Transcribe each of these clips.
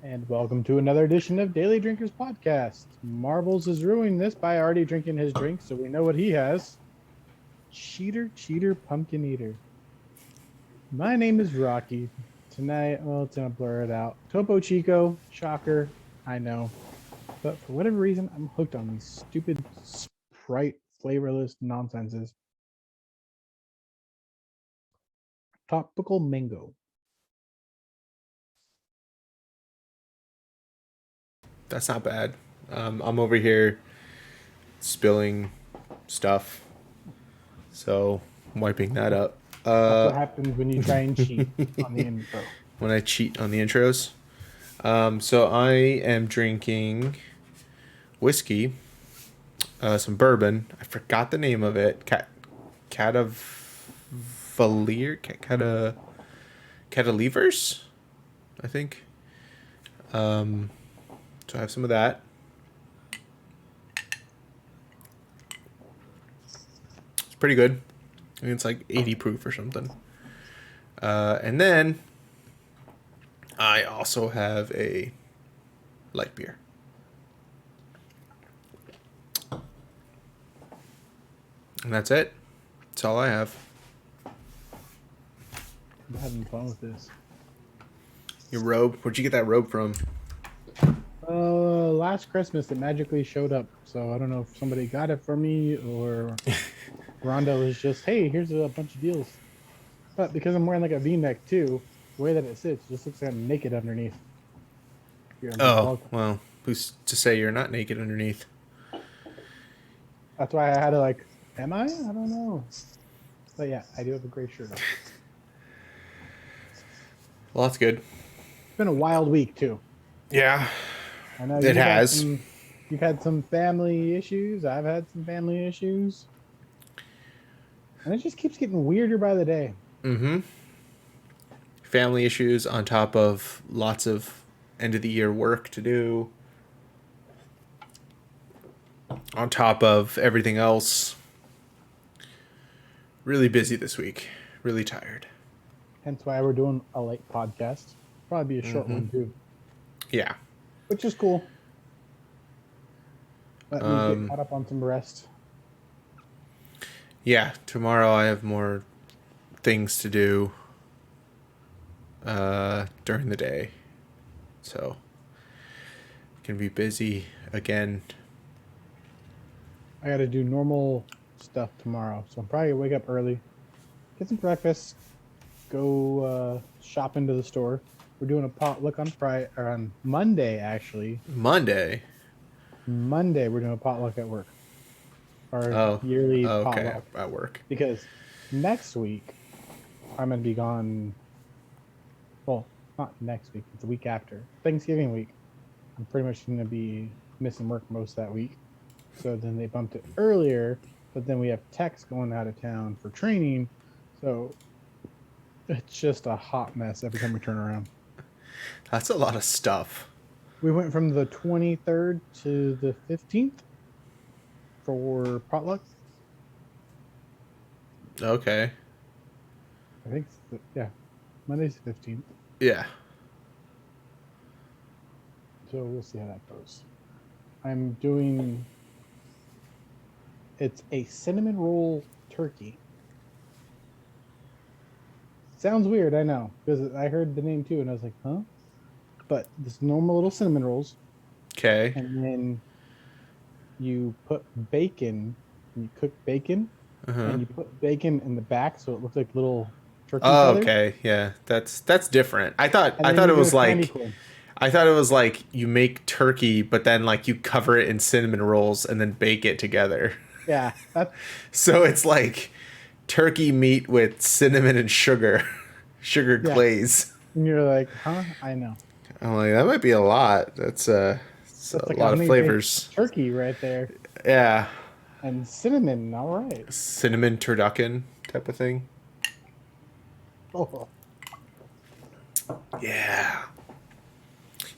And welcome to another edition of Daily Drinkers Podcast. Marbles is ruining this by already drinking his drink, so we know what he has. Cheater, pumpkin eater. My name is Rhawky. Tonight, well, it's gonna blur it out. Topo Chico, shocker, I know. But for whatever reason, I'm hooked on these stupid Sprite flavorless nonsenses. Tropical mango. That's not bad. I'm over here spilling stuff, so I'm wiping that up. That's what happens when you try and cheat on the intro. When I cheat on the intros. So I am drinking whiskey, some bourbon. I forgot the name of it. Catalevers, I think. So I have some of that. It's pretty good. I think it's like 80 proof or something. And then I also have a light beer. And that's it. That's all I have. I'm having fun with this. Your robe? Where'd you get that robe from? Last Christmas it magically showed up. So I don't know if somebody got it for me or Rhonda was just, hey, here's a bunch of deals. But because I'm wearing like a V-neck too, the way that it sits it just looks like I'm naked underneath. Oh, well, who's to say you're not naked underneath? That's why I had to like, am I? I don't know. But yeah, I do have a gray shirt on. Well, that's good. It's been a wild week too. Yeah, I know it has. You've had some family issues. I've had some family issues. And it just keeps getting weirder by the day. Mm-hmm. Family issues on top of lots of end of the year work to do. On top of everything else. Really busy this week. Really tired. Hence why we're doing a late podcast. Probably be a short one too. Yeah. Which is cool. Let me get caught up on some rest. Yeah, tomorrow I have more things to do during the day. So, can be busy again. I got to do normal stuff tomorrow. So I'm probably going to wake up early, get some breakfast, go shop into the store. We're doing a potluck on Monday, actually. Monday? Monday, we're doing a potluck at work. Our yearly okay, potluck. at work. Because next week, I'm going to be gone. Well, not next week. It's the week after. Thanksgiving week. I'm pretty much going to be missing work most of that week. So then they bumped it earlier. But then we have Tex going out of town for training. So it's just a hot mess every time we turn around. That's a lot of stuff. We went from the 23rd to the 15th for potluck. Okay. I think, yeah. Monday's the 15th. Yeah. So we'll see how that goes. I'm doing, it's a cinnamon roll turkey. Sounds weird, I know, because I heard the name too, and I was like, huh? But this normal little cinnamon rolls. Okay. And then you put bacon, and you cook bacon, and you put bacon in the back so it looks like little turkey feathers. Okay, yeah, that's different. I thought it was like you make turkey, but then like you cover it in cinnamon rolls and then bake it together. Yeah, so it's like turkey meat with cinnamon and sugar glaze. And you're like, huh? I know. I'm like, that might be a lot. That's a like lot of flavors. Turkey right there. Yeah. And cinnamon, all right. Cinnamon turducken type of thing. Oh. Yeah.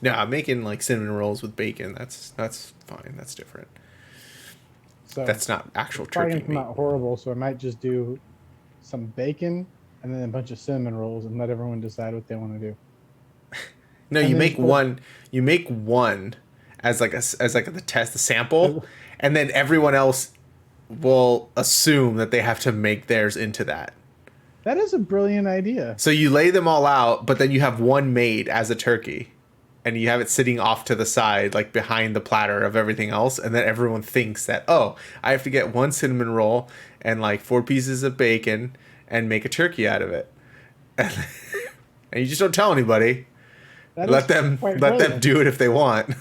No, I'm making like cinnamon rolls with bacon. That's fine. That's different. So that's not actual turkey meat. Not horrible, so I might just do some bacon and then a bunch of cinnamon rolls and let everyone decide what they want to do. No, And you then make one. You make one as like the test, the sample, and then everyone else will assume that they have to make theirs into that. that is a brilliant idea. So you lay them all out, but then you have one made as a turkey, and you have it sitting off to the side, like behind the platter of everything else, and then everyone thinks that, oh, I have to get one cinnamon roll and like 4 pieces of bacon and make a turkey out of it. And you just don't tell anybody. That is quite Let them brilliant. do it if they want.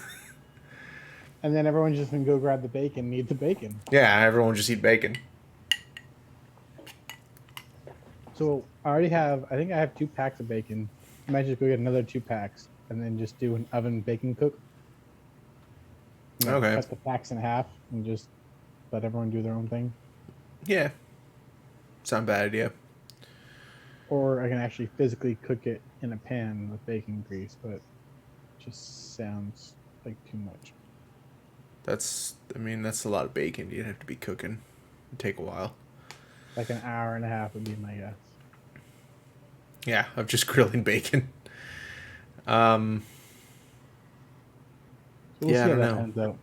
And then everyone's just gonna go grab the bacon, and eat the bacon. Yeah, everyone just eat bacon. So I think I have 2 packs of bacon. I might just go get another 2 packs and then just do an oven bacon cook. Okay. Cut the packs in half and just let everyone do their own thing. Yeah. It's not a bad idea. Or I can actually physically cook it in a pan with bacon grease, but it just sounds like too much. That's a lot of bacon you'd have to be cooking. It'd take a while. Like an hour and a half would be my guess. Yeah, of just grilling bacon. So we'll Yeah, I see how don't that know. ends out.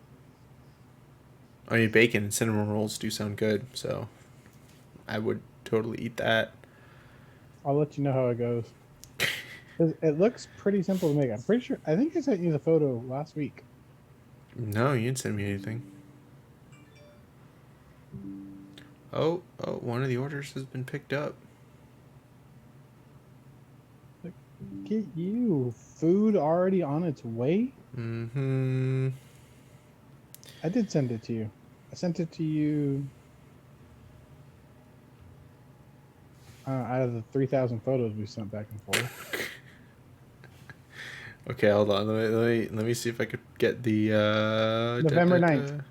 I mean, bacon and cinnamon rolls do sound good, so I would totally eat that. I'll let you know how it goes. 'Cause it looks pretty simple to make. I'm pretty sure. I think I sent you the photo last week. No, you didn't send me anything. Oh, one of the orders has been picked up. Get you food already on its way. Mm-hmm. I did send it to you. I sent it to you out of the 3,000 photos we sent back and forth. Okay, hold on. Let me see if I could get the November 9th.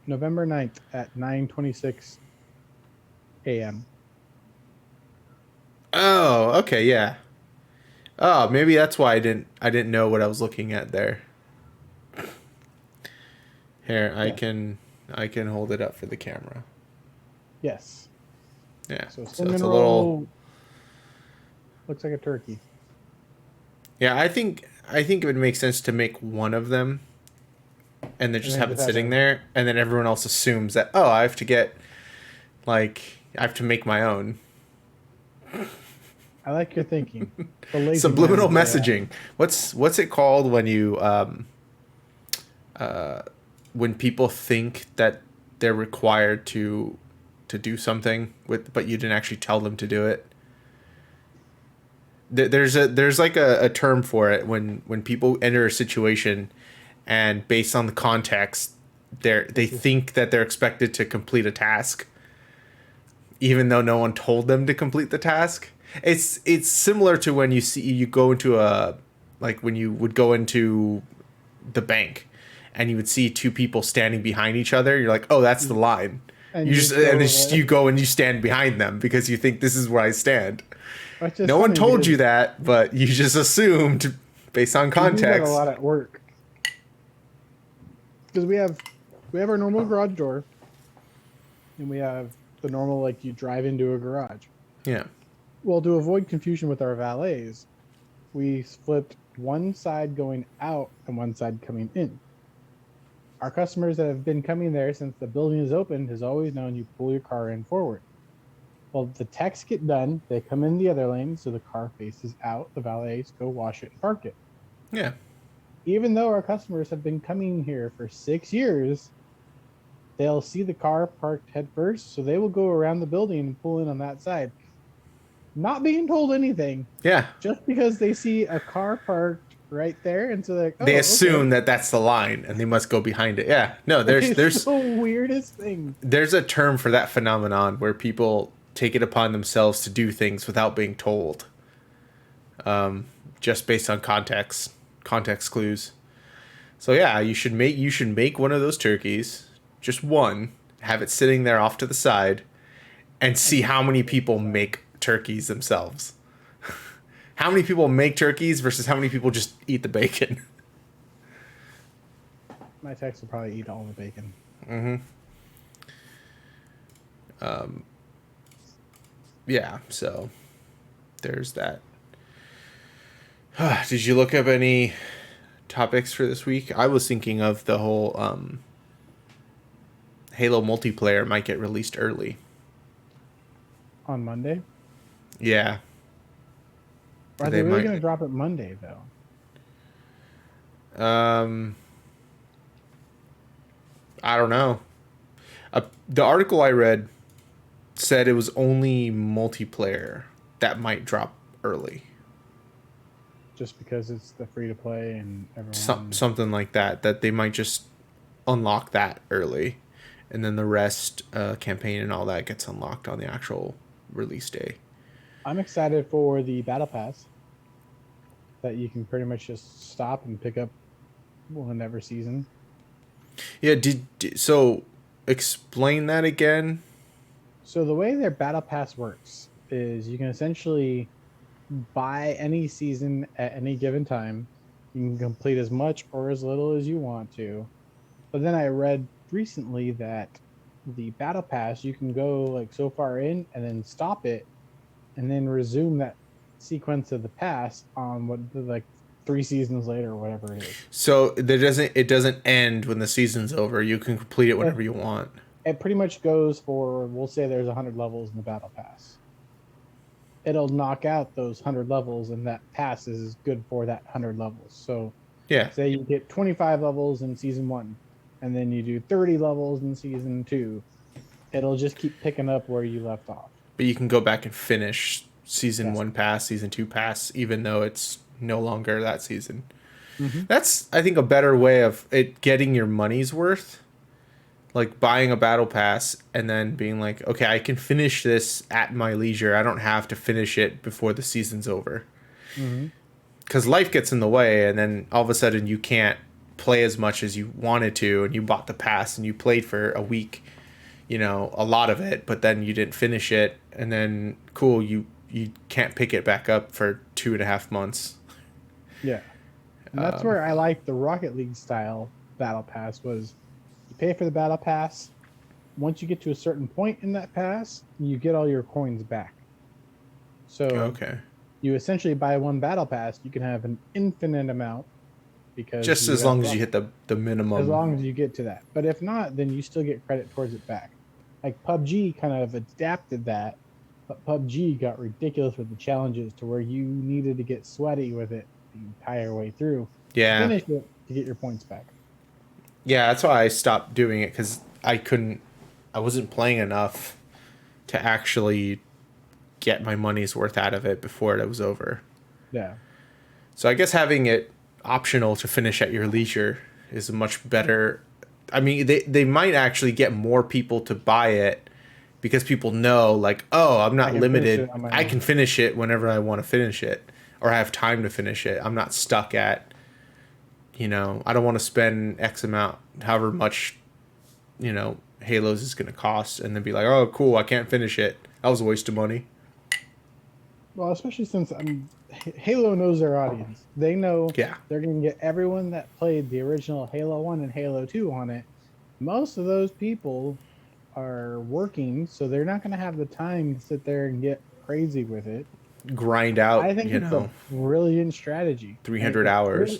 November 9th at 9:26 a.m. Oh, okay, yeah. Oh, maybe that's why I didn't know what I was looking at there. Here, Yeah. I can hold it up for the camera. Yes. Yeah. So So cinnamon it's a roll little. looks like a turkey. Yeah, I think it would make sense to make one of them, and then just then have it just have sitting a- there, and then everyone else assumes that I have to make my own. I like your thinking. The lazy Subliminal man, yeah. messaging. What's it called when you when people think that they're required to do something but you didn't actually tell them to do it? There's like a term for it when people enter a situation and based on the context they think that they're expected to complete a task even though no one told them to complete the task. It's similar to when you go into when you would go into the bank and you would see 2 people standing behind each other. You're like, oh, that's the line. And You go and you stand behind them because you think this is where I stand. Which is No one funny told because you that, but you just assumed based on we do that a context. lot at work. Because we have our normal garage door, and we have the normal you drive into a garage. Yeah. Well, to avoid confusion with our valets, we flipped one side going out and one side coming in. Our customers that have been coming there since the building is open has always known you pull your car in forward. Well, the techs get done, they come in the other lane, so the car faces out, the valets go wash it and park it. Yeah. Even though our customers have been coming here for 6 years, they'll see the car parked head first, so they will go around the building and pull in on that side. Not being told anything, Yeah. just because they see a car parked right there, and so they're like, They assume that that's the line and they must go behind it. Yeah. No, there's it's the weirdest thing. there's a term for that phenomenon where people take it upon themselves to do things without being told. Just based on context clues. So yeah, you should make one of those turkeys, just one, have it sitting there off to the side, and see how many people make turkeys themselves. How many people make turkeys versus how many people just eat the bacon. My techs will probably eat all the bacon. Yeah, so there's that. Did you look up any topics for this week? I was thinking of the whole Halo multiplayer might get released early. On Monday? Yeah, Or are they they really might. going to drop it Monday, though? Um, I don't know. The article I read said it was only multiplayer that might drop early. Just because it's the free to play and everyone. Something like that. That they might just unlock that early, and then the rest campaign and all that gets unlocked on the actual release day. I'm excited for the Battle Pass that you can pretty much just stop and pick up whenever season. Yeah. So? Explain that again. So the way their Battle Pass works is you can essentially buy any season at any given time. You can complete as much or as little as you want to. But then I read recently that the Battle Pass, you can go like so far in and then stop it and then resume that sequence of the pass on what like 3 seasons later or whatever it is. So it doesn't end when the season's over. You can complete it It, whenever you want. it pretty much goes for, we'll say there's 100 levels in the Battle Pass. It'll knock out those 100 levels, and that pass is good for that 100 levels. So Yeah. say you get 25 levels in season 1 and then you do 30 levels in season 2, it'll just keep picking up where you left off. But you can go back and finish season Yes. 1 pass, season 2 pass, even though it's no longer that season. Mm-hmm. That's, I think, a better way of it getting your money's worth. Like buying a battle pass and then being like, okay, I can finish this at my leisure. I don't have to finish it before the season's over. Mm-hmm. Because life gets in the way, and then all of a sudden you can't play as much as you wanted to, and you bought the pass and you played for a week, a lot of it, but then you didn't finish it, and then cool, you can't pick it back up for 2.5 months. Yeah. And that's where I like the Rocket League style battle pass was you pay for the battle pass. Once you get to a certain point in that pass, you get all your coins back. So Okay. you essentially buy one battle pass, you can have an infinite amount because Just as long as you hit the minimum. as long as you get to that. But if not, then you still get credit towards it back. Like PUBG kind of adapted that, but PUBG got ridiculous with the challenges to where you needed to get sweaty with it the entire way through. Yeah. Finish it to get your points back. Yeah, that's why I stopped doing it, because I wasn't playing enough to actually get my money's worth out of it before it was over. Yeah. So I guess having it optional to finish at your leisure is a much better. I mean, they might actually get more people to buy it because people know, like, oh, I'm not limited. I can finish it whenever I want to finish it, or I have time to finish it. I'm not stuck at, I don't want to spend X amount, however much, Halos is going to cost, and then be like, oh, cool, I can't finish it. That was a waste of money. Well, especially since Halo knows their audience. They know Yeah. they're going to get everyone that played the original Halo 1 and Halo 2 on it. Most of those people are working, so they're not going to have the time to sit there and get crazy with it. Grind out, I think it's a brilliant strategy. 300 hours.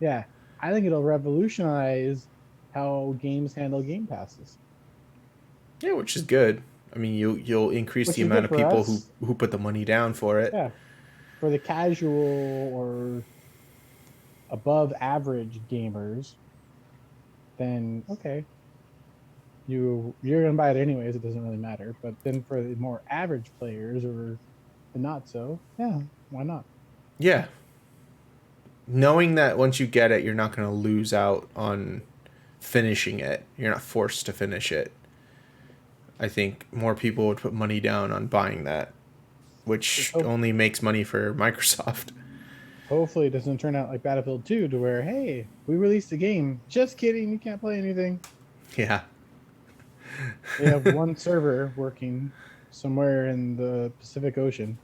Yeah. I think it'll revolutionize how games handle game passes. Yeah, which is good. I mean, you'll increase the amount of people who put the money down for it. Yeah. For the casual or above average gamers, then okay. You're gonna buy it anyways, it doesn't really matter. But then for the more average players or the not so, yeah, why not? Yeah. Knowing that once you get it, you're not going to lose out on finishing it. You're not forced to finish it. I think more people would put money down on buying that, which only makes money for Microsoft. Hopefully it doesn't turn out like Battlefield 2 to where, hey, we released a game. Just kidding, you can't play anything. Yeah. They have one server working somewhere in the Pacific Ocean.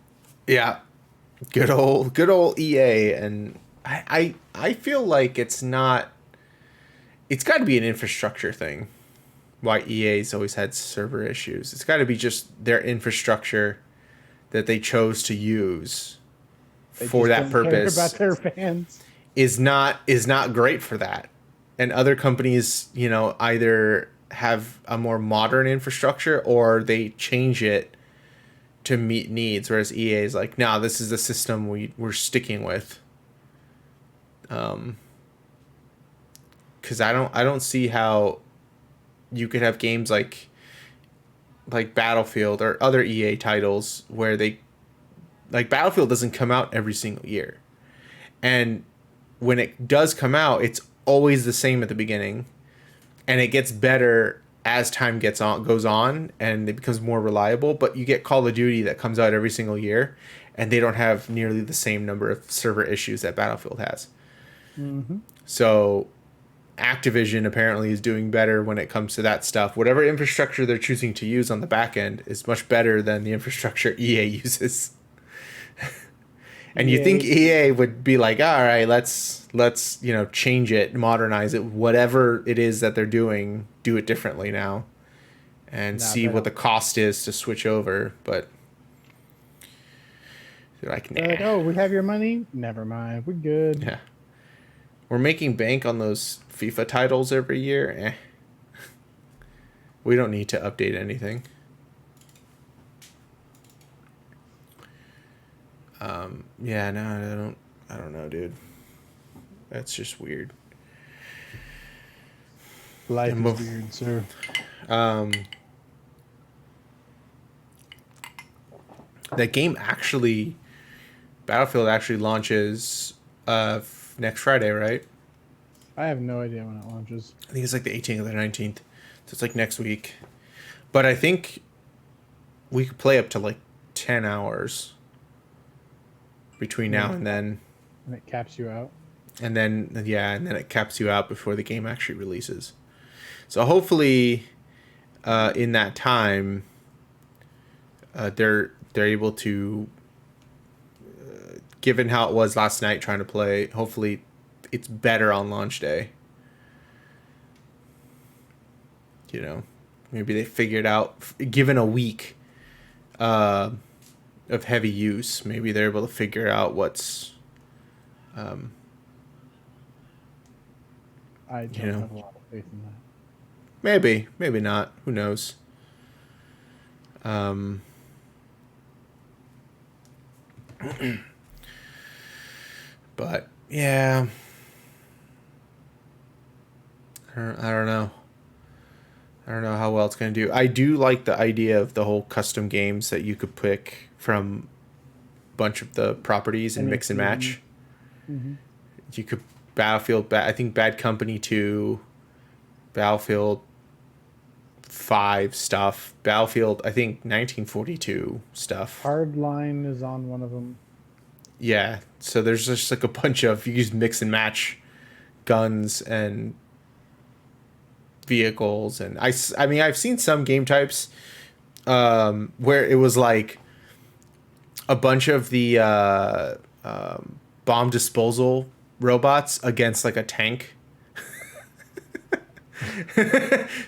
Yeah. Good old EA. And I feel like it's got to be an infrastructure thing. Why EA's always had server issues. It's got to be just their infrastructure that they chose to use They for just that don't care purpose about their fans. is not great for that. And other companies, either have a more modern infrastructure or they change it to meet needs, whereas EA is like, no, this is the system we're sticking with. Because I don't see how you could have games like Battlefield or other EA titles where they like Battlefield doesn't come out every single year, and when it does come out, it's always the same at the beginning, and it gets better as time goes on, and it becomes more reliable. But you get Call of Duty that comes out every single year, and they don't have nearly the same number of server issues that Battlefield has. Mm-hmm. So Activision apparently is doing better when it comes to that stuff. Whatever infrastructure they're choosing to use on the back end is much better than the infrastructure EA uses. And you think EA would be like, all right, let's change it, modernize it, whatever it is that they're doing, do it differently now, and see what the cost is to switch over. But they're like, nah. They're like, oh, we have your money? Never mind. We're good. Yeah. We're making bank on those FIFA titles every year. We don't need to update anything. Yeah, no, I don't know, dude. That's just weird. Life is weird, sir. That game actually, Battlefield actually launches next Friday, right? I have no idea when it launches. I think it's like the 18th or the 19th. So it's like next week. But I think we could play up to like 10 hours between now and then. And it caps you out. And then it caps you out before the game actually releases. So hopefully in that time they're able to, given how it was last night trying to play, hopefully it's better on launch day. Maybe they figured out, given a week of heavy use, maybe they're able to figure out what's I don't have a lot of faith in that. Maybe not. Who knows? But yeah, I don't know. I don't know how well it's going to do. I do like the idea of the whole custom games that you could pick from a bunch of the properties and mix and match. Mm-hmm. You could Battlefield, I think Bad Company 2, Battlefield 5 stuff, Battlefield, I think 1942 stuff. Hardline is on one of them. Yeah, so there's just like a bunch of, you just mix and match guns and vehicles, and I mean I've seen some game types where it was like a bunch of the bomb disposal robots against like a tank.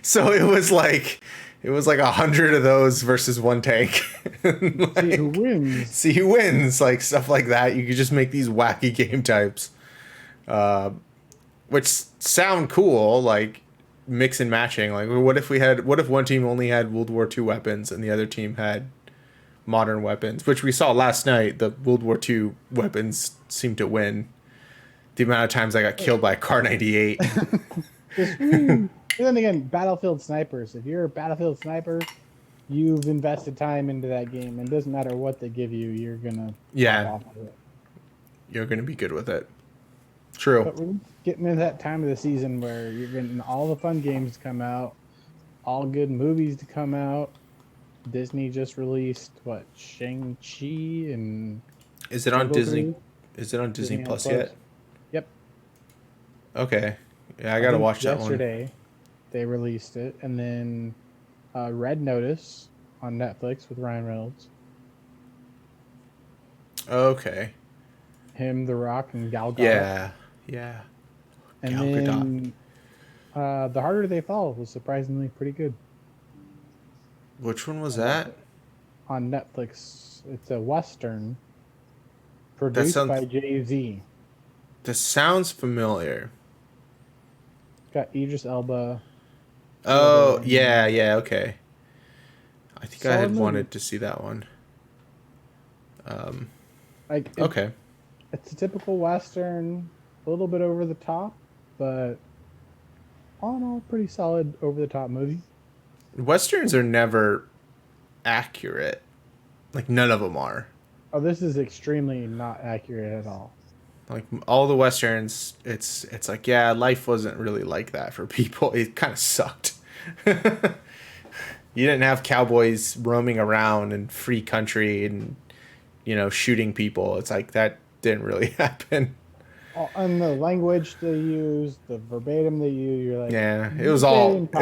So it was like 100 of those versus one tank. Like, see who wins. See who wins, like stuff like that. You could just make these wacky game types, which sound cool, like mix and matching. Like, what if one team only had World War II weapons and the other team had modern weapons, which we saw last night. The World War II weapons seemed to win. The amount of times I got killed by a Car 98. And then again, Battlefield snipers. If you're a Battlefield sniper, you've invested time into that game, and it doesn't matter what they give you, you're gonna Yeah, off of it. You're gonna be good with it. True. But we're getting into that time of the season where you're getting all the fun games to come out, all good movies to come out. Disney just released Shang-Chi and Is it on Jungle Disney? Cruise? Is it on Disney Disney Plus Plus. yet? Yep. Okay. Yeah, I gotta watch that one. Yesterday, they released it, and then Red Notice on Netflix with Ryan Reynolds. Okay. Him, The Rock, and Gal Gadot. Yeah. And Gal then The Harder They Fall was surprisingly pretty good. Which one was that? On Netflix. It's a Western. That Produced sounds by Jay-Z. that sounds familiar. Got Idris Elba. A few other Oh, random. yeah, yeah, okay. I think I Solid had movie. wanted to see that one. Like Okay. it's a typical Western, a little bit over the top, but all in all, pretty solid over the top movie. Westerns are never accurate. Like none of them are. Oh, this is extremely not accurate at all. Like all the westerns, it's like yeah, life wasn't really like that for people. It kind of sucked. You didn't have cowboys roaming around in free country and shooting people. It's like that didn't really happen. And the language they use, the verbatim they use, you're like, Yeah, they didn't it talk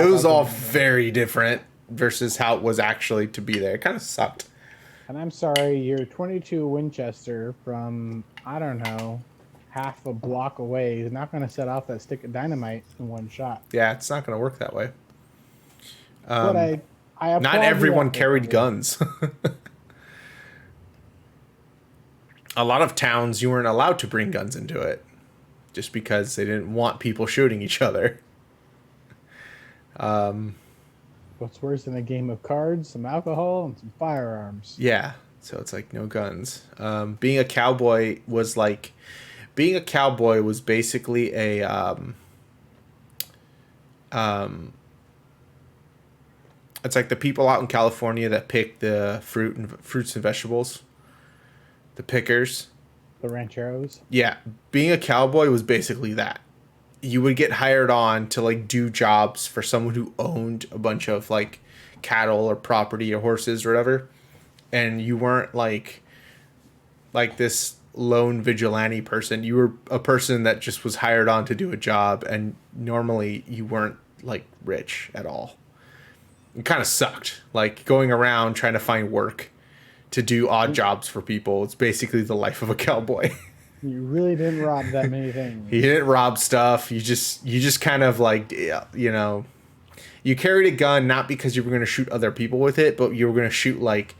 was like all that. very different versus how it was actually to be there. It kind of sucked. And I'm sorry, your 22 Winchester from, I don't know, half a block away is not going to set off that stick of dynamite in one shot. Yeah, it's not going to work that way. But I Not applaud the everyone effort carried of it. guns. A lot of towns you weren't allowed to bring guns into it just because they didn't want people shooting each other. What's worse than a game of cards, some alcohol, and some firearms? Yeah, so it's like no guns. Being a cowboy was like being a cowboy was basically a um, it's like the people out in California that pick the fruits and vegetables, the pickers. The rancheros. Yeah, being a cowboy was basically that. You would get hired on to like do jobs for someone who owned a bunch of like cattle or property or horses or whatever, and you weren't like this lone vigilante person. You were a person that just was hired on to do a job, and normally you weren't like rich at all. It kind of sucked. Like going around trying to find work to do odd jobs for people. It's basically the life of a cowboy. You really didn't rob that many things. You didn't rob stuff. You just kind of like you carried a gun not because you were going to shoot other people with it, but you were going to shoot like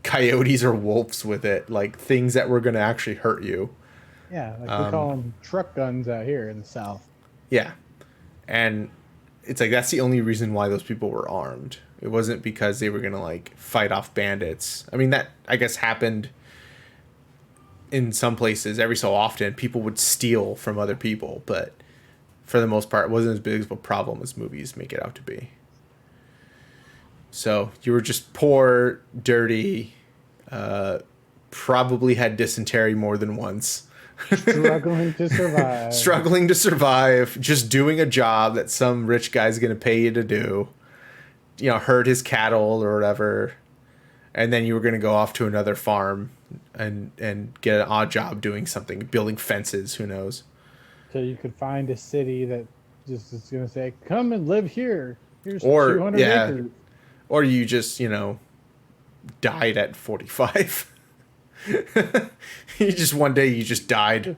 coyotes or wolves with it, like things that were going to actually hurt you. Yeah, like we call them truck guns out here in the South. Yeah. And it's like that's the only reason why those people were armed. It wasn't because they were going to like fight off bandits. I mean that I guess happened in some places every so often. People would steal from other people, but for the most part it wasn't as big of a problem as movies make it out to be. So you were just poor, dirty, probably had dysentery more than once. Struggling to survive. Struggling to survive, just doing a job that some rich guy's going to pay you to do. Herd his cattle or whatever. And then you were going to go off to another farm and get an odd job doing something, building fences, who knows. So you could find a city that just is going to say, come and live here. Here's Or 200 yeah, acres. or you just, died at 45. You just one day you just died.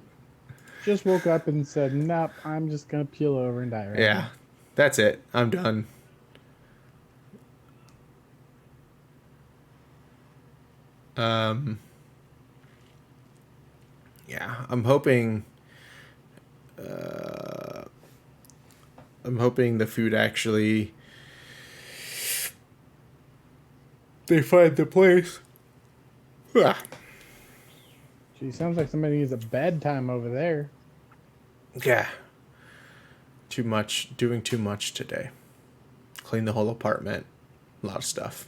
Just woke up and said, nope, I'm just going to peel over and die right Yeah. now. That's it. I'm done. Yeah, I'm hoping the food actually they find the place. Ah. Gee, sounds like somebody needs a bedtime over there. Yeah. Too much, doing too much today. Clean the whole apartment. A lot of stuff.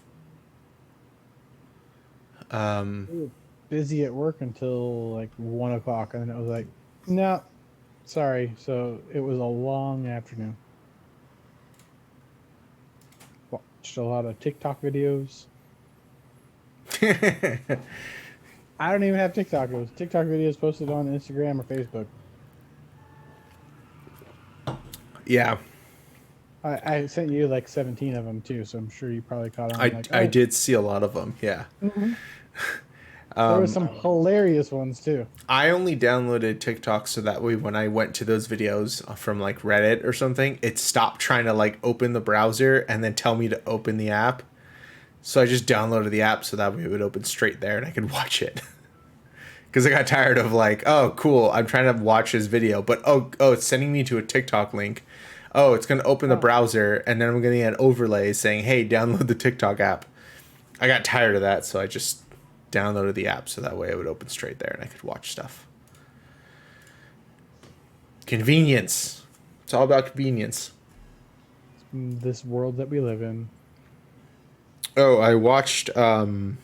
We were busy at work until like 1 o'clock, and then it was like, no, sorry. So it was a long afternoon. Watched a lot of TikTok videos. I don't even have TikTok. It was TikTok videos posted on Instagram or Facebook. Yeah. I sent you like 17 of them too, so I'm sure you probably caught on. I did see a lot of them. Yeah. Mm-hmm. There were some hilarious ones too. I only downloaded TikTok so that way when I went to those videos from like Reddit or something, it stopped trying to like open the browser and then tell me to open the app. So I just downloaded the app so that way it would open straight there and I could watch it. Because I got tired of like, oh, cool, I'm trying to watch this video, but it's sending me to a TikTok link. Oh, it's going to open the browser, and then I'm going to get an overlay saying, hey, download the TikTok app. I got tired of that, so I just downloaded the app so that way it would open straight there and I could watch stuff. Convenience. It's all about convenience. This world that we live in. Oh, I watched almost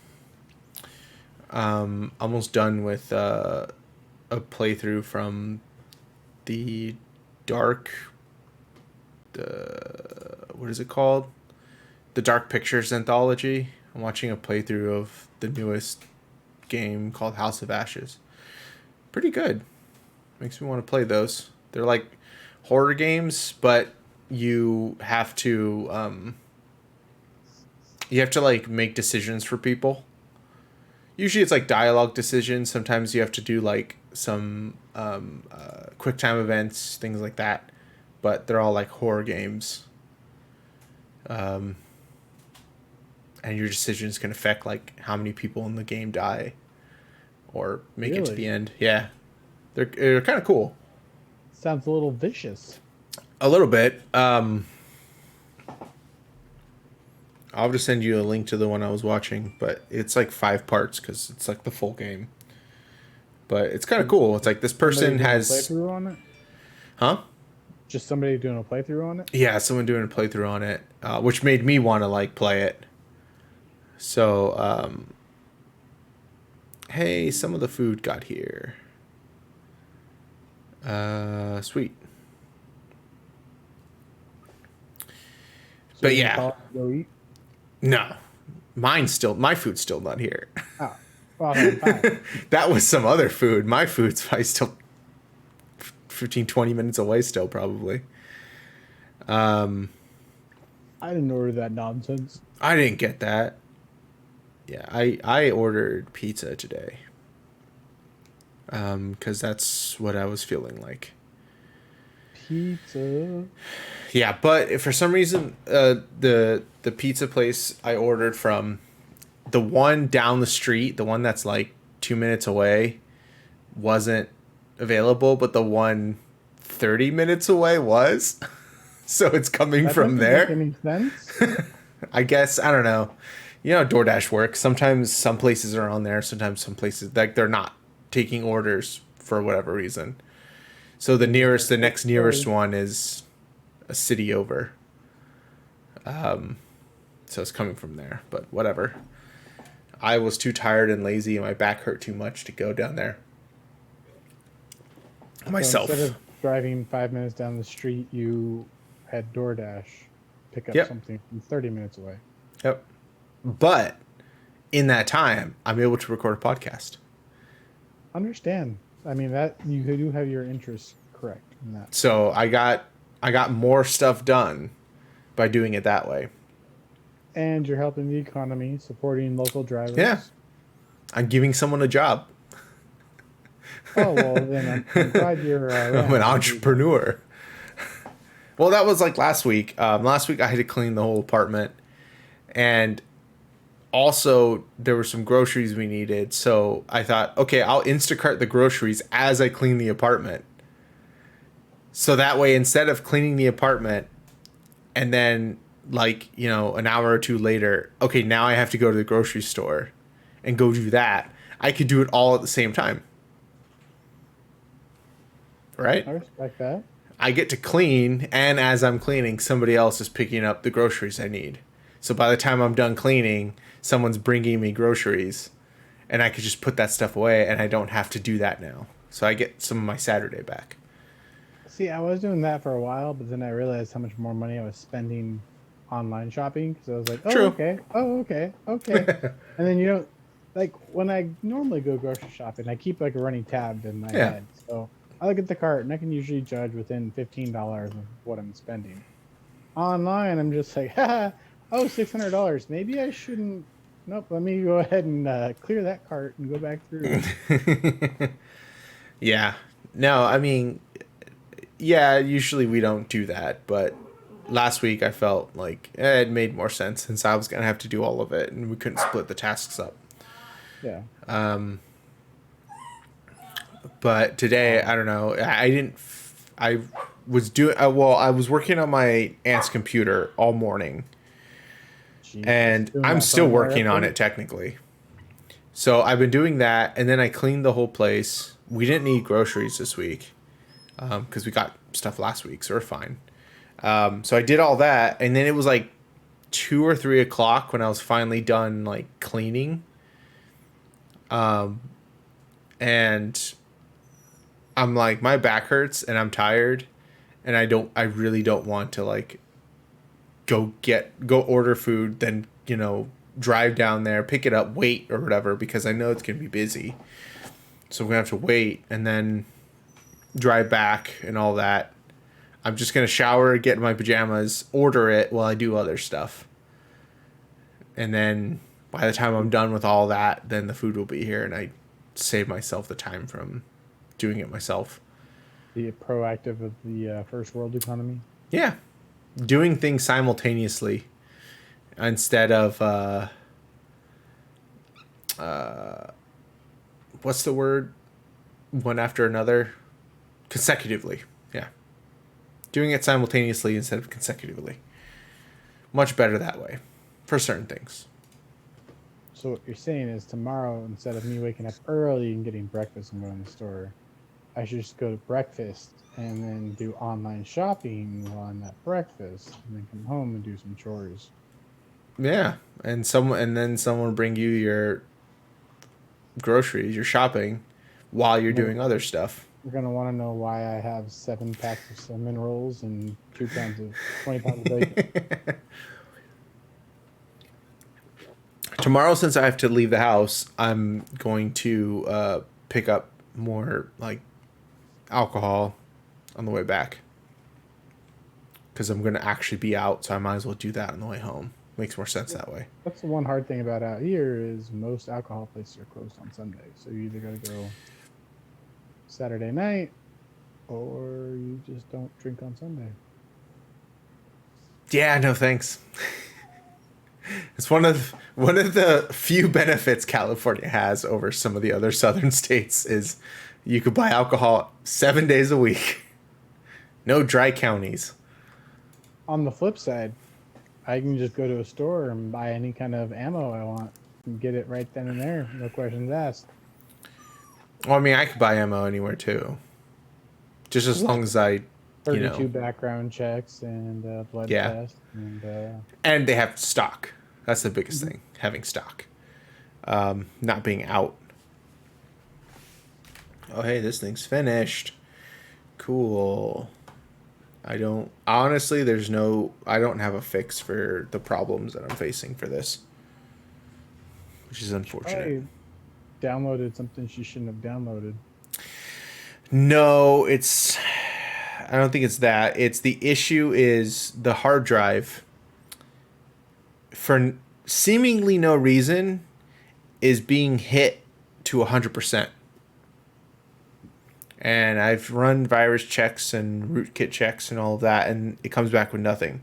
done with a playthrough from the what is it called? The Dark Pictures anthology. I'm watching a playthrough of the newest game called House of Ashes. Pretty good. Makes me want to play those. They're like horror games, but you have to like make decisions for people. Usually it's like dialogue decisions. Sometimes you have to do like some quick time events, things like that. But they're all like horror games. And your decisions can affect like how many people in the game die or make it to the end. Yeah. They're kind of cool. Sounds a little vicious. A little bit. I'll just send you a link to the one I was watching, but it's like 5 parts because it's like the full game. But it's kind of cool. It's like this person has playthrough on it. Huh? Just somebody doing a playthrough on it. Yeah, someone doing a playthrough on it, which made me want to like play it. So, hey, some of the food got here. Sweet. So but yeah. Go eat? No, my food's still not here. Oh, well, fine. That was some other food. My food's probably still 15, 20 minutes away still, probably. I didn't order that nonsense. I didn't get that. Yeah, I ordered pizza today. Because that's what I was feeling like. Pizza. Yeah, but for some reason, the pizza place I ordered from, the one down the street, the one that's like 2 minutes away, wasn't available, but the one 30 minutes away was. So it's coming That from doesn't there. make any sense. I guess, I don't know. You know how DoorDash works. Sometimes some places are on there. Sometimes some places, like, they're not taking orders for whatever reason. So the next nearest one is a city over. So it's coming from there, but whatever. I was too tired and lazy and my back hurt too much to go down there myself. So instead of driving 5 minutes down the street, you had DoorDash pick up something from 30 minutes away. Yep. But in that time, I'm able to record a podcast. Understand. I mean, that you do have your interests correct in that. So I got more stuff done by doing it that way. And you're helping the economy, supporting local drivers. Yeah. I'm giving someone a job. Oh, well, then I'm glad you're... I'm an entrepreneur. Well, that was like last week. Last week I had to clean the whole apartment. And also there were some groceries we needed. So I thought, okay, I'll Instacart the groceries as I clean the apartment. So that way, instead of cleaning the apartment and then, like, you know, an hour or two later, okay, now I have to go to the grocery store and go do that, I could do it all at the same time. Right? I respect that. I get to clean, and as I'm cleaning, somebody else is picking up the groceries I need. So by the time I'm done cleaning, someone's bringing me groceries, and I could just put that stuff away, and I don't have to do that now. So I get some of my Saturday back. See, I was doing that for a while, but then I realized how much more money I was spending online shopping, because I was like, oh, True. okay, oh, okay, okay. And then, you know, like, when I normally go grocery shopping, I keep, like, a running tab in my head. So I look at the cart, and I can usually judge within $15 of what I'm spending. Online, I'm just like, haha, oh, $600. Maybe I shouldn't. Nope, let me go ahead and clear that cart and go back through. Yeah. No, I mean, yeah, usually we don't do that, but last week I felt like it made more sense since I was going to have to do all of it and we couldn't split the tasks up. Yeah. But today, I don't know. I didn't. I was doing well. I was working on my aunt's computer all morning, Jesus, and doing I'm that still firmware working on update? it technically. So I've been doing that, and then I cleaned the whole place. We didn't need groceries this week because we got stuff last week, so we're fine. So I did all that, and then it was like 2 or 3 o'clock when I was finally done like cleaning. And I'm like, my back hurts and I'm tired, and I really don't want to like go order food, then drive down there, pick it up, wait or whatever, because I know it's gonna be busy. So we're gonna have to wait and then drive back and all that. I'm just gonna shower, get in my pajamas, order it while I do other stuff, and then by the time I'm done with all that, then the food will be here, and I save myself the time from doing it myself. The proactive of the first world economy. Yeah, doing things simultaneously instead of what's the word? One after another, consecutively. Yeah, doing it simultaneously instead of consecutively. Much better that way, for certain things. So what you're saying is tomorrow, instead of me waking up early and getting breakfast and going to the store, I should just go to breakfast and then do online shopping while I'm at breakfast, and then come home and do some chores. Yeah, and then someone bring you your groceries, your shopping, while you're You're doing other stuff. gonna want to know why I have 7 packs of cinnamon rolls and 20 pounds of bacon. Tomorrow, since I have to leave the house, I'm going to pick up more like alcohol on the way back because I'm going to actually be out, so I might as well do that on the way home. Makes more sense that way. That's the one hard thing about out here is most alcohol places are closed on Sunday. So you either got to go Saturday night or you just don't drink on Sunday. Yeah, no thanks. It's one of the few benefits California has over some of the other southern states is you could buy alcohol 7 days a week. No dry counties. On the flip side, I can just go to a store and buy any kind of ammo I want and get it right then and there. No questions asked. Well, I mean, I could buy ammo anywhere too. Just as long as I, 32 background checks and blood Yeah. test. And they have stock. That's the biggest thing, having stock. Not being out. Oh, hey, this thing's finished. Cool. I don't have a fix for the problems that I'm facing for this, which is unfortunate. I downloaded something she shouldn't have downloaded. No, I don't think it's that. It's the issue is the hard drive, for seemingly no reason, is being hit to 100%. And I've run virus checks and rootkit checks and all of that, and it comes back with nothing.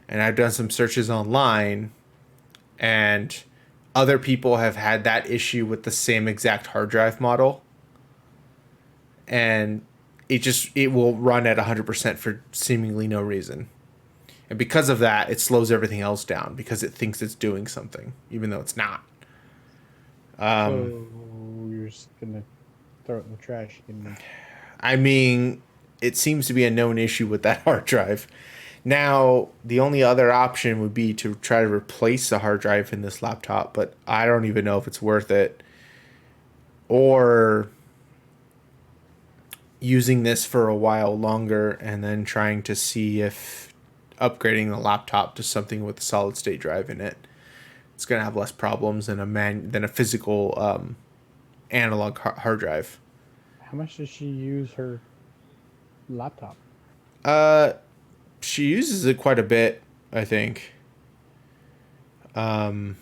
And I've done some searches online, and other people have had that issue with the same exact hard drive model. And it will run at 100% for seemingly no reason. And because of that, it slows everything else down because it thinks it's doing something, even though it's not. So you're just going to throw it in the trash. I mean, it seems to be a known issue with that hard drive. Now, the only other option would be to try to replace the hard drive in this laptop, but I don't even know if it's worth it. Or using this for a while longer and then trying to see if upgrading the laptop to something with a solid state drive in it, it's going to have less problems than a physical analog hard drive. How much does she use her laptop? She uses it quite a bit, I think. And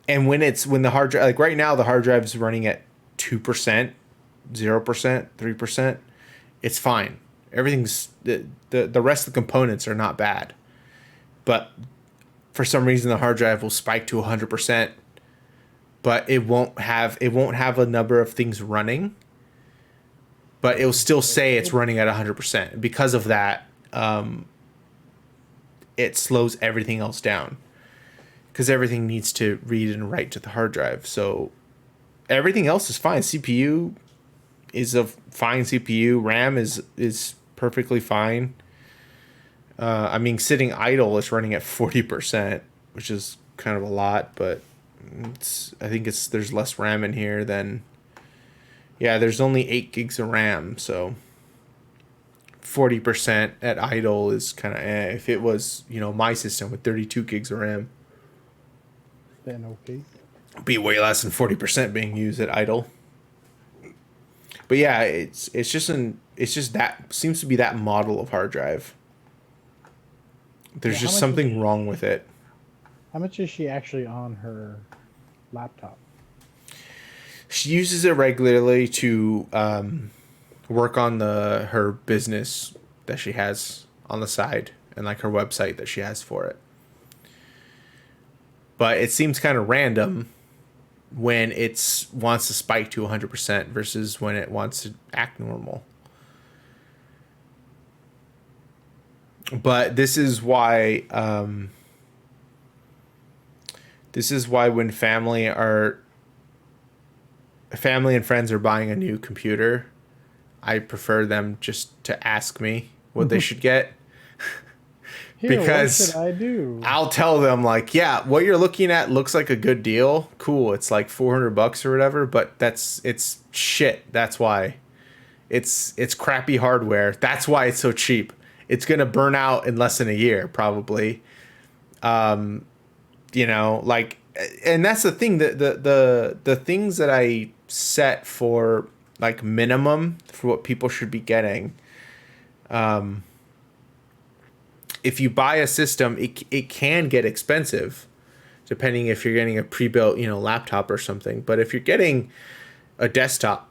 when the hard drive, like right now, the hard drive is running at 2%, 0%, 3%. It's fine. Everything's the rest of the components are not bad, but for some reason the hard drive will spike to 100% but it won't have a number of things running, but it'll still say it's running at 100%. Because of that, it slows everything else down because everything needs to read and write to the hard drive. So everything else is fine. CPU is a fine CPU. RAM is perfectly fine. I mean, sitting idle is running at 40%, which is kind of a lot, but I think there's less RAM in here than, yeah, there's only 8 gigs of RAM, so 40% at idle is kind of if it was, my system with 32 gigs of RAM, Then okay. it'd be way less than 40% being used at idle. But yeah, it's just that seems to be that model of hard drive. There's just something wrong with it. How much is she actually on her laptop? She uses it regularly to work on her business that she has on the side and like her website that she has for it. But it seems kind of random when it wants to spike to 100% versus when it wants to act normal. But this is why when family and friends are buying a new computer, I prefer them just to ask me what they should get. Because what should I do? I'll tell them like, yeah, what you're looking at looks like a good deal. Cool. It's like $400 or whatever, but it's shit. That's why it's crappy hardware. That's why it's so cheap. It's going to burn out in less than a year, probably. And that's the thing, the things that I set for like minimum for what people should be getting. If you buy a system, it can get expensive depending if you're getting a pre-built, laptop or something. But if you're getting a desktop,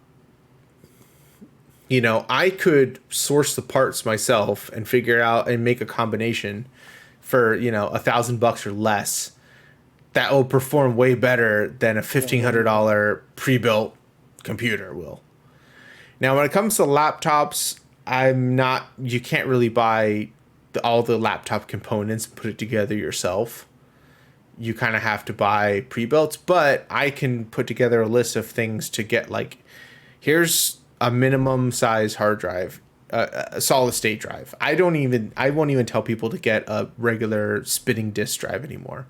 I could source the parts myself and figure out and make a combination for, $1,000 or less that will perform way better than a $1,500 pre-built computer will. Now, when it comes to laptops, you can't really buy all the laptop components and put it together yourself. You kind of have to buy pre-built, but I can put together a list of things to get, like, here's a minimum size hard drive, a solid state drive. I won't even tell people to get a regular spinning disk drive anymore.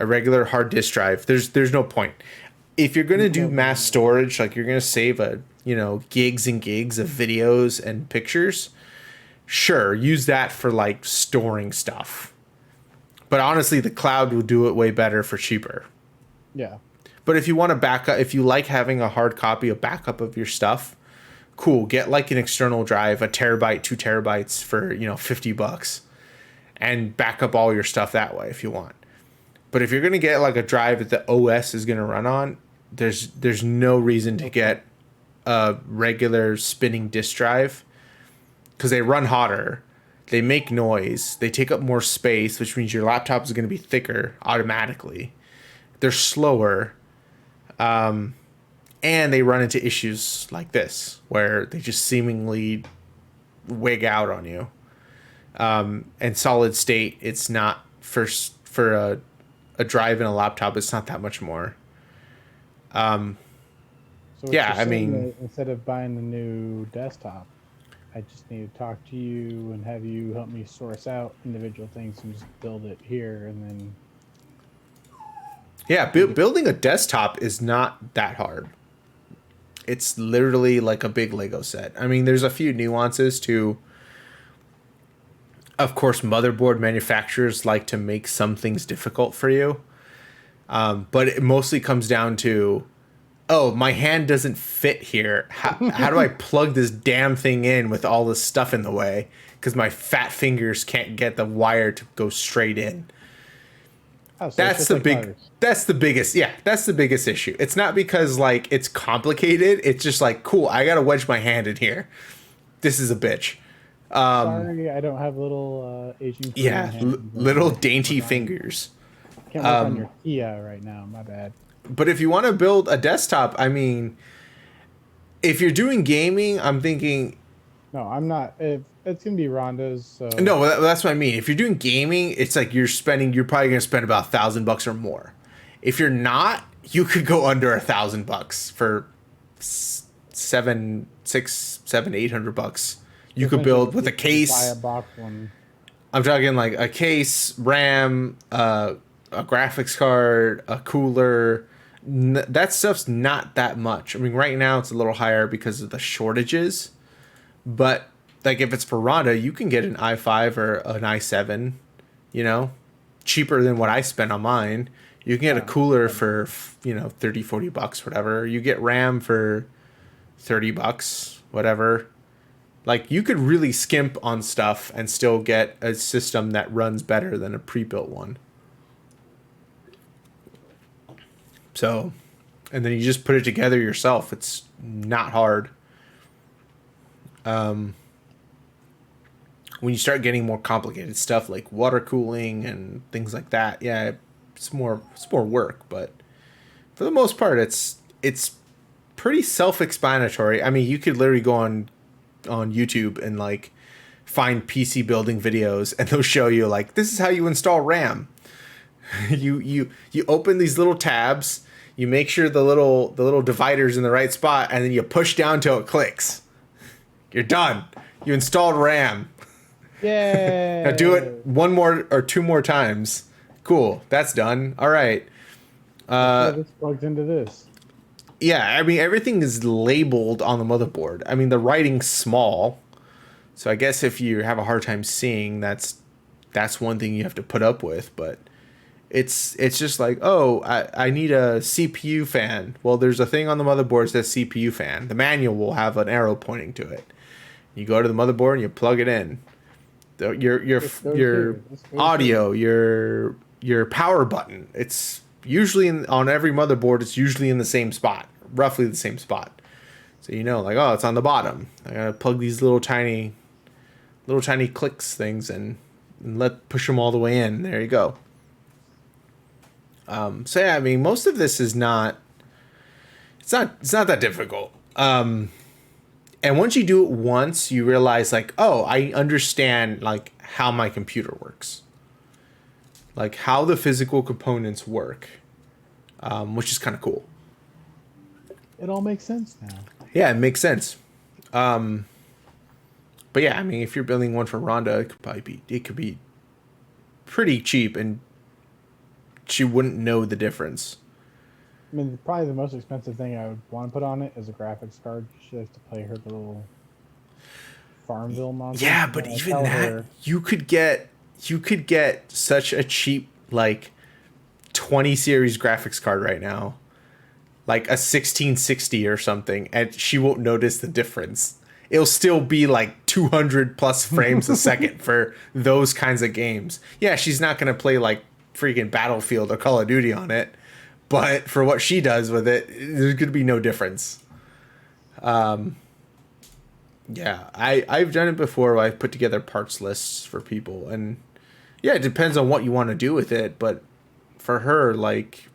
A regular hard disk drive. There's no point. If you're going to do mass storage, like you're going to save gigs and gigs of videos and pictures, sure, use that for like storing stuff. But honestly, the cloud will do it way better for cheaper. Yeah. But if you want to backup, if you like having a hard copy, a backup of your stuff, cool. Get like an external drive, 1 terabyte, 2 terabytes for, $50 and back up all your stuff that way if you want. But if you're going to get like a drive that the OS is going to run on, there's no reason to get a regular spinning disk drive because they run hotter, they make noise, they take up more space, which means your laptop is going to be thicker automatically. They're slower, and they run into issues like this where they just seemingly wig out on you. And solid state, it's not for a drive in a laptop. It's not that much more. So yeah, I mean, instead of buying the new desktop, I just need to talk to you and have you help me source out individual things and just build it here and then. Yeah, building a desktop is not that hard. It's literally like a big Lego set. I mean, there's a few nuances to. Of course, motherboard manufacturers like to make some things difficult for you. But it mostly comes down to, oh, my hand doesn't fit here. How do I plug this damn thing in with all this stuff in the way? Because my fat fingers can't get the wire to go straight in. Oh, so that's the biggest issue. It's not because like it's complicated. It's just like, cool, I gotta wedge my hand in here. This is a bitch. Sorry, I don't have little Asian. Yeah, little dainty fingers. Can't work on your Kia right now. My bad. But if you want to build a desktop, I mean, if you're doing gaming, I'm thinking No, I'm not. If it's gonna be Ronda's, so no. That's what I mean. If you're doing gaming, it's like you're probably gonna spend about $1,000 or more. If you're not, you could go under $1,000 for $800. You could build with a buy case. a box one. I'm talking like a case, RAM, a graphics card, a cooler. That stuff's not that much. I mean, right now it's a little higher because of the shortages. But like if it's for Ronda, you can get an i5 or an i7, you know, cheaper than what I spent on mine. You can get a cooler for, $30-40, whatever. You get RAM for $30, whatever. Like you could really skimp on stuff and still get a system that runs better than a pre-built one. So, and then you just put it together yourself. It's not hard. When you start getting more complicated stuff like water cooling and things like that, yeah, it's more work. But for the most part, it's pretty self-explanatory. I mean, you could literally go on YouTube and like find PC building videos, and they'll show you like this is how you install RAM. you open these little tabs, you make sure the little divider's in the right spot, and then you push down till it clicks. You're done. You installed RAM. Yay! Now do it one more or two more times. Cool. That's done. All right. This plugs into this. Yeah, I mean everything is labeled on the motherboard. I mean the writing's small, so I guess if you have a hard time seeing, that's one thing you have to put up with. But it's just like, oh, I need a CPU fan. Well, there's a thing on the motherboard that says CPU fan. The manual will have an arrow pointing to it. You go to the motherboard and you plug it in. Your audio, your power button. It's usually on every motherboard. It's usually in the same spot, roughly the same spot. So like, oh, it's on the bottom. I gotta plug these little tiny clicks things and push them all the way in. There you go. So yeah, I mean, most of this is not. It's not that difficult. And once you do it once, you realize like, oh, I understand like how my computer works, like how the physical components work, which is kind of cool. It all makes sense now. Yeah, it makes sense. But yeah, I mean, if you're building one for Rhonda, it could be pretty cheap, and she wouldn't know the difference. I mean, probably the most expensive thing I would want to put on it is a graphics card. She has to play her little Farmville monster. Yeah, but even that, you could get such a cheap like 20 series graphics card right now, like a 1660 or something, and she won't notice the difference. It'll still be like 200 plus frames a second for those kinds of games. Yeah, she's not gonna play like freaking Battlefield or Call of Duty on it. But for what she does with it, there's going to be no difference. Yeah, I've done it before. I've put together parts lists for people. And yeah, it depends on what you want to do with it. But for her, like,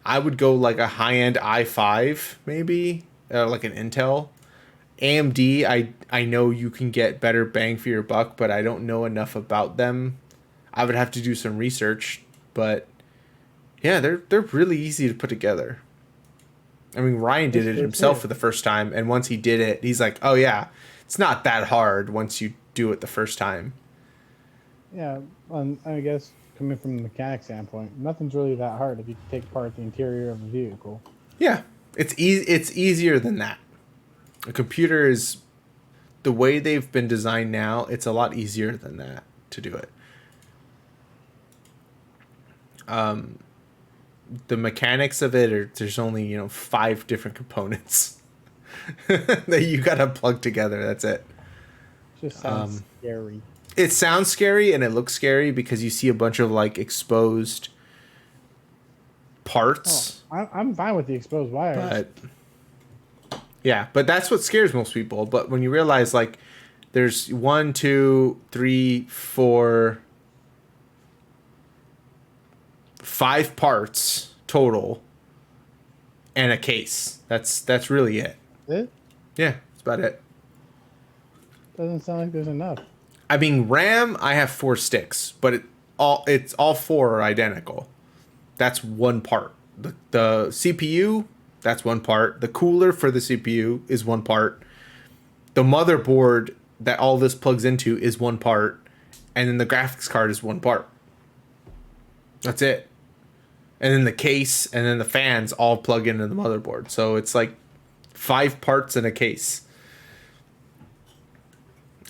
I would go like a high-end i5, maybe, like an Intel. AMD, I know you can get better bang for your buck, but I don't know enough about them. I would have to do some research, but... yeah, they're really easy to put together. I mean, Ryan did it himself for the first time, and once he did it, he's like, oh yeah, it's not that hard once you do it the first time. Yeah, I guess coming from the mechanic standpoint, nothing's really that hard if you take apart the interior of a vehicle. Yeah, it's easier than that. A computer is, the way they've been designed now, it's a lot easier than that to do it. The mechanics of it are, there's only 5 different components that you gotta plug together. That's it. Just sounds scary. It sounds scary and it looks scary because you see a bunch of like exposed parts. Oh, I'm fine with the exposed wires. But that's what scares most people. But when you realize like there's 1, 2, 3, 4, 5 parts total, and a case. That's really it. It Yeah, that's about it. doesn't sound like there's enough. I mean, RAM, I have 4 sticks, but it's all 4 are identical. That's one part. The CPU, that's one part. The cooler for the CPU is one part. The motherboard that all this plugs into is one part, and then the graphics card is one part. That's it. And then the case and then the fans all plug into the motherboard. So it's like 5 parts in a case.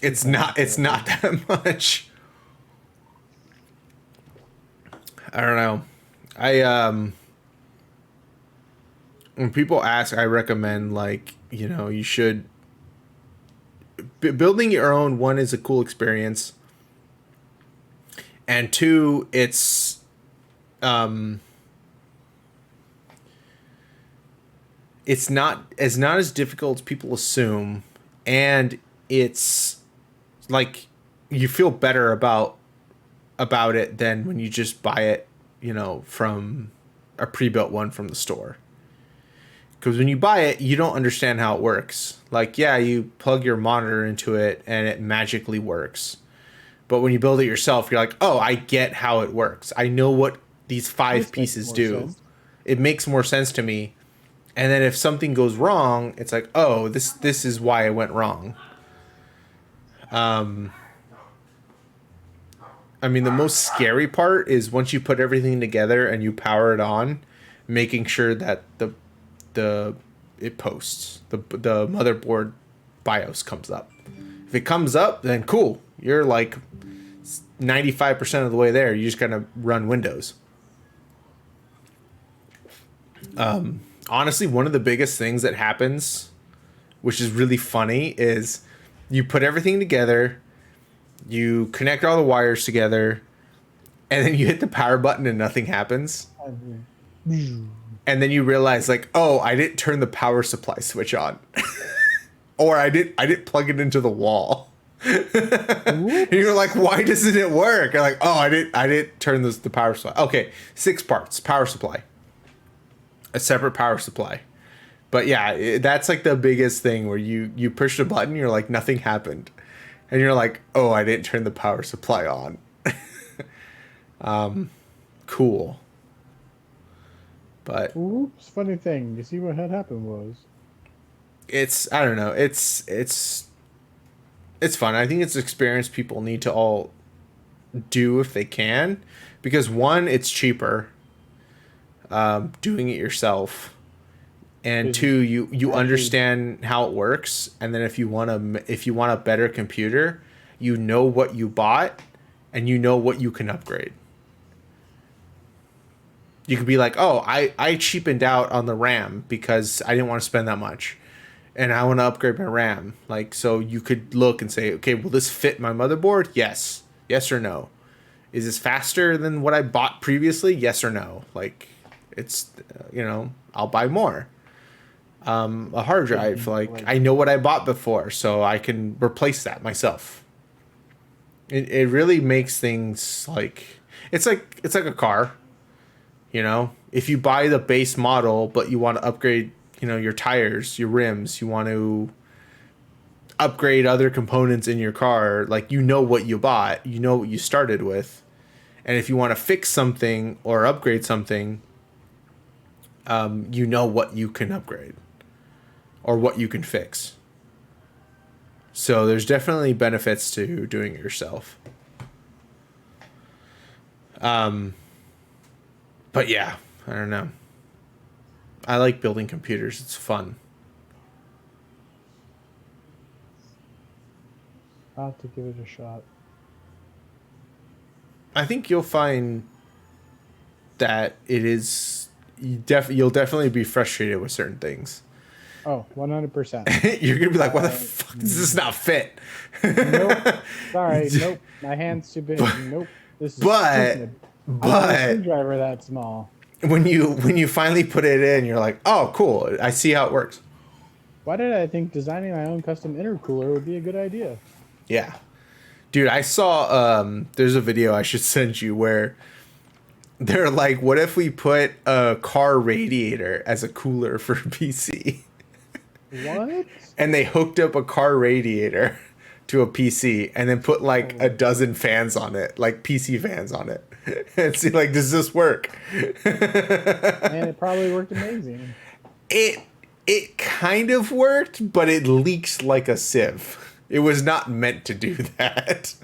It's not that much. I don't know. When people ask, I recommend, like, you should building your own. One, is a cool experience, and 2, it's not as difficult as people assume, and it's like you feel better about it than when you just buy it, from a pre-built one from the store. Because when you buy it, you don't understand how it works. Like, yeah, you plug your monitor into it and it magically works. But when you build it yourself, you're like, oh, I get how it works. I know what these 5 pieces do. Sense. It makes more sense to me. And then if something goes wrong, it's like, oh, this is why it went wrong. I mean, the most scary part is once you put everything together and you power it on, making sure that it posts, the motherboard BIOS comes up. If it comes up, then cool. You're like 95% of the way there. You just gotta run Windows. Honestly, one of the biggest things that happens, which is really funny, is you put everything together, you connect all the wires together, and then you hit the power button and nothing happens. And then you realize, like, oh, I didn't turn the power supply switch on. Or I didn't plug it into the wall. And you're like, why doesn't it work? You're like, oh, I didn't turn the power supply. Okay, 6 parts, power supply. A separate power supply. But yeah, that's like the biggest thing where you push the button, you're like, nothing happened. And you're like, oh, I didn't turn the power supply on. Cool. But oops, funny thing. You see what had happened was. I don't know. It's fun. I think it's an experience people need to all do if they can, because 1, it's cheaper. Doing it yourself, and 2, you understand how it works, and then if you want a better computer, you know what you bought, and you know what you can upgrade. You could be like, oh, I cheapened out on the RAM because I didn't want to spend that much, and I want to upgrade my RAM. Like, so you could look and say, okay, will this fit my motherboard? Yes or no. Is this faster than what I bought previously? Yes or no. Like, it's, I'll buy more. A hard drive, like, I know what I bought before, so I can replace that myself. It really makes things like it's like a car. If you buy the base model but you want to upgrade, your tires, your rims, you want to upgrade other components in your car, like, what you bought, what you started with. And if you want to fix something or upgrade something, what you can upgrade or what you can fix. So there's definitely benefits to doing it yourself. But yeah, I don't know. I like building computers. It's fun. I'll have to give it a shot. I think you'll find that it is... You'll definitely be frustrated with certain things. Oh, 100%. You're going to be like, why the fuck does this not fit? Nope. Sorry. Nope. My hand's too big. Nope. This is stupid. But I have a screwdriver that small. When you finally put it in, you're like, oh, cool. I see how it works. Why did I think designing my own custom intercooler would be a good idea? Yeah. Dude, I saw, there's a video I should send you where They're like, what if we put a car radiator as a cooler for PC? What? And they hooked up a car radiator to a PC and then put like a dozen fans on it, like PC fans on it. And see, like, does this work? And it probably worked amazing. It kind of worked, but it leaks like a sieve. It was not meant to do that.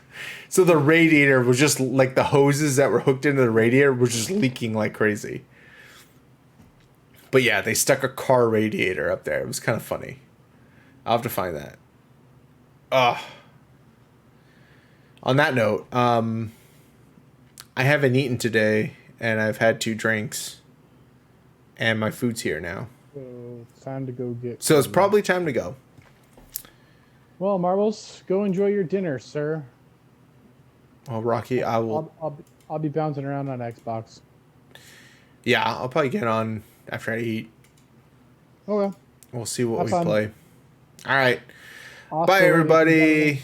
So the radiator was just like the hoses that were hooked into the radiator were just leaking like crazy. But yeah, they stuck a car radiator up there. It was kind of funny. I'll have to find that. On that note, I haven't eaten today, and I've had 2 drinks, and my food's here now. So it's time to go get. So it's probably time to go. Well, Marbles, go enjoy your dinner, sir. Well, Rhawky, I will. I'll be bouncing around on Xbox. Yeah, I'll probably get on after I eat. Okay. We'll see what Have we fun. play. All right. Awesome. Bye, everybody.